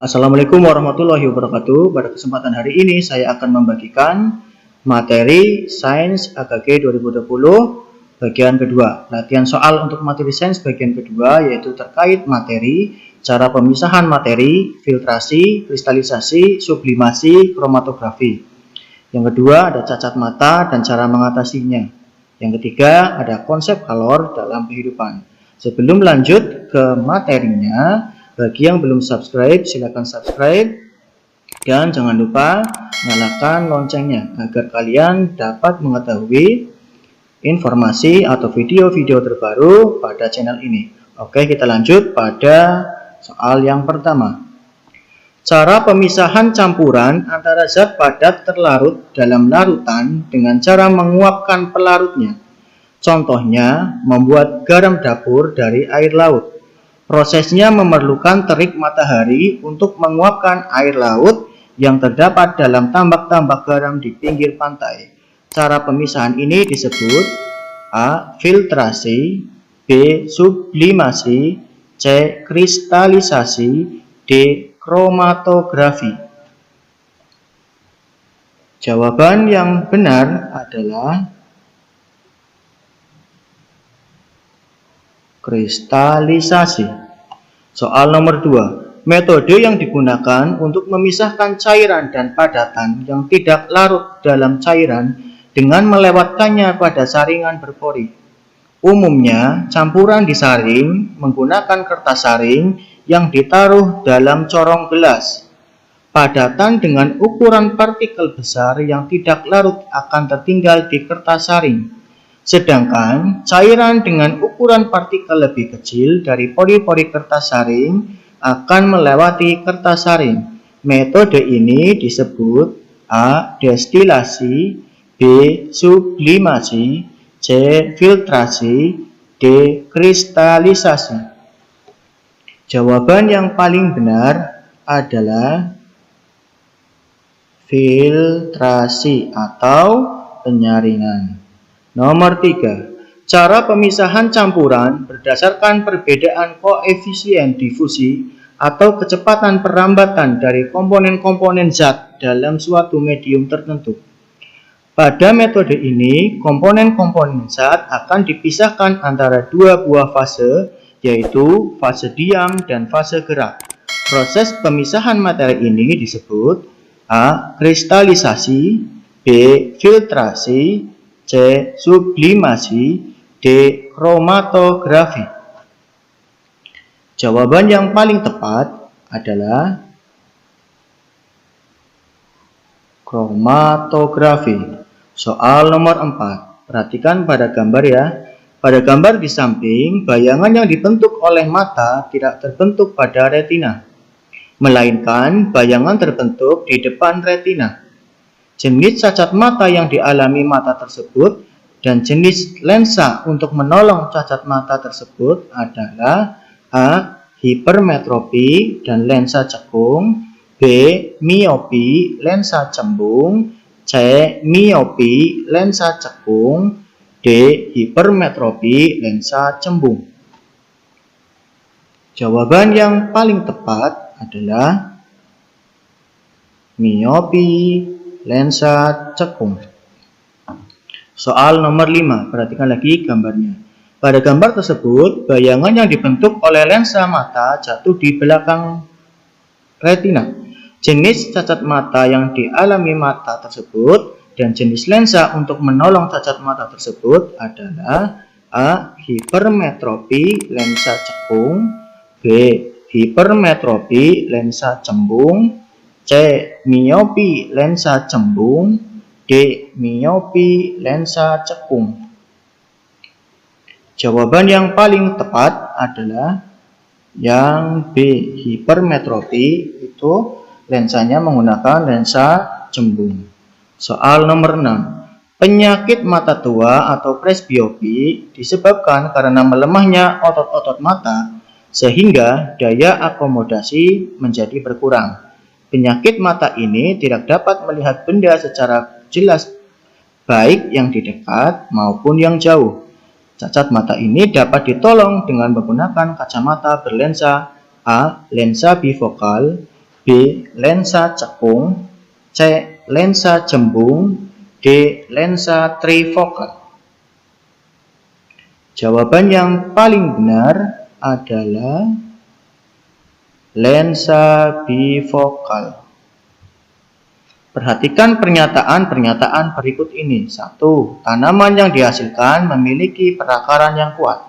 Assalamualaikum warahmatullahi wabarakatuh. Pada kesempatan hari ini saya akan membagikan materi Sains AKG 2020 bagian kedua. Latihan soal untuk materi sains bagian kedua yaitu terkait materi cara pemisahan materi, filtrasi, kristalisasi, sublimasi, kromatografi. Yang kedua ada cacat mata dan cara mengatasinya. Yang ketiga ada konsep kalor dalam kehidupan. Sebelum lanjut ke materinya, bagi yang belum subscribe, silakan subscribe dan jangan lupa nyalakan loncengnya agar kalian dapat mengetahui informasi atau video-video terbaru pada channel ini. Oke, kita lanjut pada soal yang pertama. Cara pemisahan campuran antara zat padat terlarut dalam larutan dengan cara menguapkan pelarutnya. Contohnya, membuat garam dapur dari air laut. Prosesnya memerlukan terik matahari untuk menguapkan air laut yang terdapat dalam tambak-tambak garam di pinggir pantai. Cara pemisahan ini disebut A. Filtrasi, B. Sublimasi, C. Kristalisasi, D. Kromatografi. Jawaban yang benar adalah kristalisasi. Soal nomor 2. Metode yang digunakan untuk memisahkan cairan dan padatan yang tidak larut dalam cairan dengan melewatkannya pada saringan berpori. Umumnya, campuran disaring menggunakan kertas saring yang ditaruh dalam corong gelas. Padatan dengan ukuran partikel besar yang tidak larut akan tertinggal di kertas saring. Sedangkan cairan dengan ukuran partikel lebih kecil dari pori-pori kertas saring akan melewati kertas saring. Metode ini disebut A. Destilasi, B. Sublimasi, C. Filtrasi, D. Kristalisasi. Jawaban yang paling benar adalah filtrasi atau penyaringan. Nomor 3. Cara pemisahan campuran berdasarkan perbedaan koefisien difusi atau kecepatan perambatan dari komponen-komponen zat dalam suatu medium tertentu. Pada metode ini, komponen-komponen zat akan dipisahkan antara dua buah fase, yaitu fase diam dan fase gerak. Proses pemisahan materi ini disebut A. Kristalisasi, B. Filtrasi, C. Sublimasi, D. Kromatografi. Jawaban yang paling tepat adalah kromatografi. Soal nomor 4. Perhatikan pada gambar ya. Pada gambar di samping, bayangan yang dibentuk oleh mata tidak terbentuk pada retina, melainkan bayangan terbentuk di depan retina. Jenis cacat mata yang dialami mata tersebut dan jenis lensa untuk menolong cacat mata tersebut adalah A. Hipermetropi dan lensa cekung, B. Miopi, lensa cembung, C. Miopi, lensa cekung, D. Hipermetropi, lensa cembung. Jawaban yang paling tepat adalah miopi, lensa cekung. Soal nomor 5, perhatikan lagi gambarnya. Pada gambar tersebut, bayangan yang dibentuk oleh lensa mata jatuh di belakang retina. Jenis cacat mata yang dialami mata tersebut dan jenis lensa untuk menolong cacat mata tersebut adalah A. Hipermetropi, lensa cekung, B. Hipermetropi, lensa cembung, C. Miopi, lensa cembung, D. Miopi, lensa cekung. Jawaban yang paling tepat adalah yang B. Hipermetropi, itu lensanya menggunakan lensa cembung. Soal nomor 6. Penyakit mata tua atau presbiopi disebabkan karena melemahnya otot-otot mata sehingga daya akomodasi menjadi berkurang. Penyakit mata ini tidak dapat melihat benda secara jelas baik yang di dekat maupun yang jauh. Cacat mata ini dapat ditolong dengan menggunakan kacamata berlensa A. Lensa bifokal, B. Lensa cekung, C. Lensa jembung, D. Lensa trifokal. Jawaban yang paling benar adalah lensa bifokal. Perhatikan pernyataan-pernyataan berikut ini. 1. Tanaman yang dihasilkan memiliki perakaran yang kuat.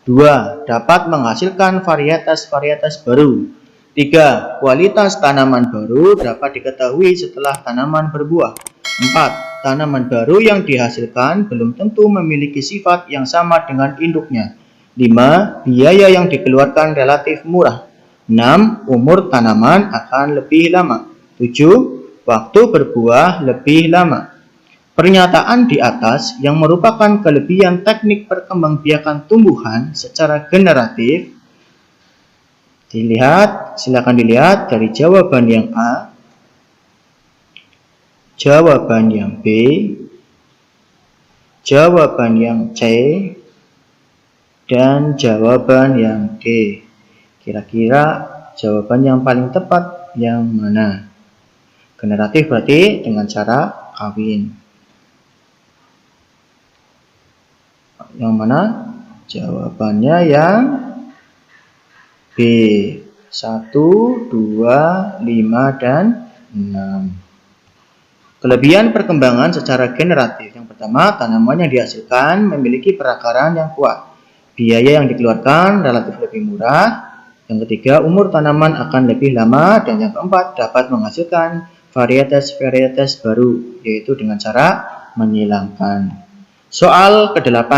2. Dapat menghasilkan varietas-varietas baru. 3. Kualitas tanaman baru dapat diketahui setelah tanaman berbuah. 4. Tanaman baru yang dihasilkan belum tentu memiliki sifat yang sama dengan induknya. 5. Biaya yang dikeluarkan relatif murah. 6. Umur tanaman akan lebih lama. 7. Waktu berbuah lebih lama. Pernyataan di atas yang merupakan kelebihan teknik perkembangbiakan tumbuhan secara generatif. Silakan dilihat dari jawaban yang A, jawaban yang B, jawaban yang C, dan jawaban yang D. Kira-kira jawaban yang paling tepat yang mana? Generatif berarti dengan cara kawin. Yang mana? Jawabannya yang B. 1, 2, 5, dan 6. Kelebihan perkembangan secara generatif. Yang pertama, tanaman yang dihasilkan memiliki perakaran yang kuat. Biaya yang dikeluarkan relatif lebih murah. Yang ketiga, umur tanaman akan lebih lama. Dan yang keempat, dapat menghasilkan varietas-varietas baru, yaitu dengan cara menyilangkan. Soal ke-8.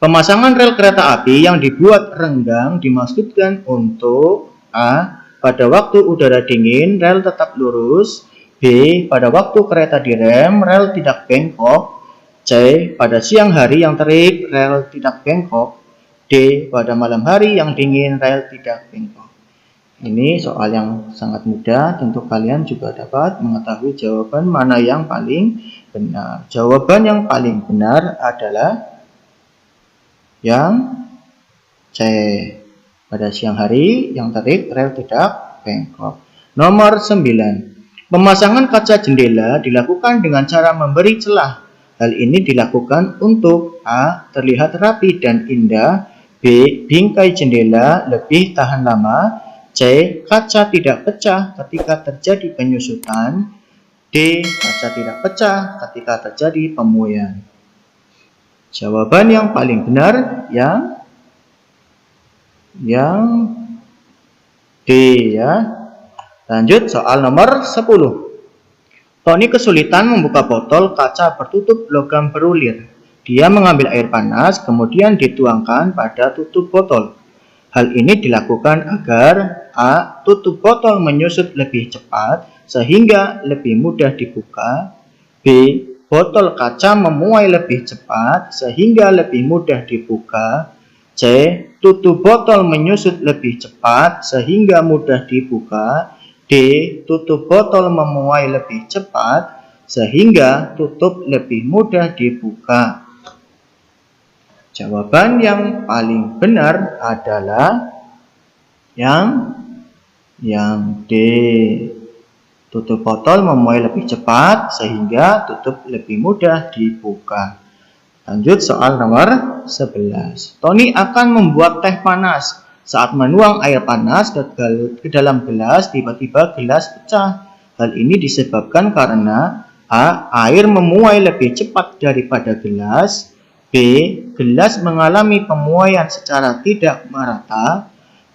Pemasangan rel kereta api yang dibuat renggang dimaksudkan untuk A. Pada waktu udara dingin, rel tetap lurus. B. Pada waktu kereta direm, rel tidak bengkok. C. Pada siang hari yang terik, rel tidak bengkok. D. Pada malam hari yang dingin, rel tidak bengkok. Ini soal yang sangat mudah, tentu kalian juga dapat mengetahui jawaban mana yang paling benar. Jawaban yang paling benar adalah yang C. Pada siang hari yang terik, rel tidak bengkok. Nomor 9. Pemasangan kaca jendela dilakukan dengan cara memberi celah. Hal ini dilakukan untuk A. Terlihat rapi dan indah. B. Bingkai jendela lebih tahan lama. C. Kaca tidak pecah ketika terjadi penyusutan. D. Kaca tidak pecah ketika terjadi pemuaian. Jawaban yang paling benar yang D ya. Lanjut soal nomor 10. Tony kesulitan membuka botol kaca bertutup logam berulir. Dia mengambil air panas kemudian dituangkan pada tutup botol. Hal ini dilakukan agar A. Tutup botol menyusut lebih cepat sehingga lebih mudah dibuka. B. Botol kaca memuai lebih cepat sehingga lebih mudah dibuka. C. Tutup botol menyusut lebih cepat sehingga mudah dibuka. D. Tutup botol memuai lebih cepat sehingga tutup lebih mudah dibuka. Jawaban yang paling benar adalah yang D. Tutup botol memuai lebih cepat sehingga tutup lebih mudah dibuka. Lanjut soal nomor 11. Tony akan membuat teh panas. Saat menuang air panas ke dalam gelas, tiba-tiba gelas pecah. Hal ini disebabkan karena A. Air memuai lebih cepat daripada gelas. B. Gelas mengalami pemuaian secara tidak merata.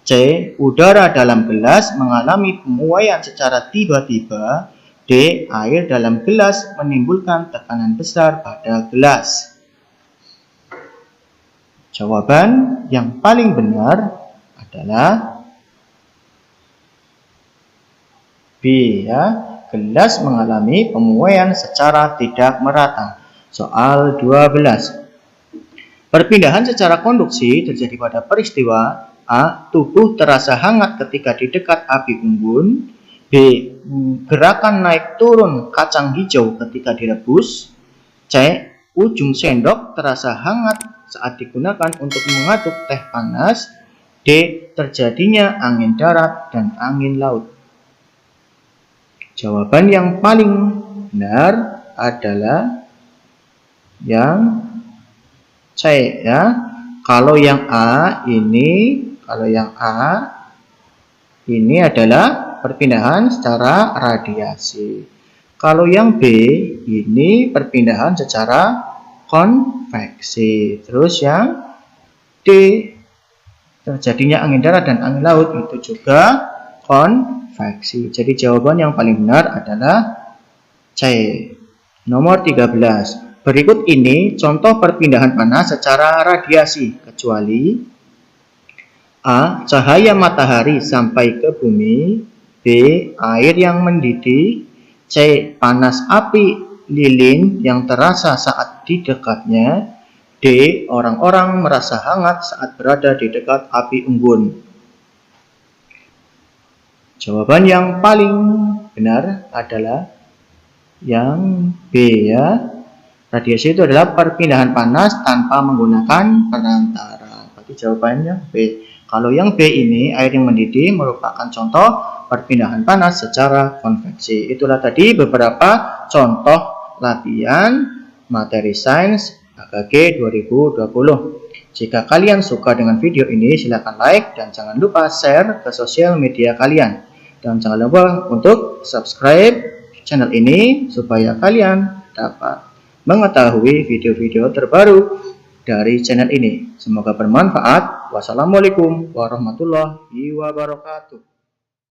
C. Udara dalam gelas mengalami pemuaian secara tiba-tiba. D. Air dalam gelas menimbulkan tekanan besar pada gelas. Jawaban yang paling benar adalah B ya. Gelas mengalami pemuaian secara tidak merata. Soal 12. Perpindahan secara konduksi terjadi pada peristiwa A. Tubuh terasa hangat ketika di dekat api unggun. B. Gerakan naik turun kacang hijau ketika direbus. C. Ujung sendok terasa hangat saat digunakan untuk mengaduk teh panas. D. Terjadinya angin darat dan angin laut. Jawaban yang paling benar adalah yang C ya. Kalau yang A ini adalah perpindahan secara radiasi. Kalau yang B ini perpindahan secara konveksi. Terus yang D, terjadinya angin darat dan angin laut, itu juga konveksi. Jadi jawaban yang paling benar adalah C. Nomor 13. Berikut ini contoh perpindahan panas secara radiasi, kecuali A. Cahaya matahari sampai ke bumi. B. Air yang mendidih. C. Panas api lilin yang terasa saat di dekatnya. D. Orang-orang merasa hangat saat berada di dekat api unggun. Jawaban yang paling benar adalah yang B ya. Radiasi itu adalah perpindahan panas tanpa menggunakan perantara. Berarti jawabannya B. Kalau yang B ini, air yang mendidih, merupakan contoh perpindahan panas secara konveksi. Itulah tadi beberapa contoh latihan materi sains AKG 2020. Jika kalian suka dengan video ini, silakan like dan jangan lupa share ke sosial media kalian. Dan jangan lupa untuk subscribe channel ini supaya kalian dapat mengetahui video-video terbaru dari channel ini. Semoga bermanfaat. Wassalamualaikum warahmatullahi wabarakatuh.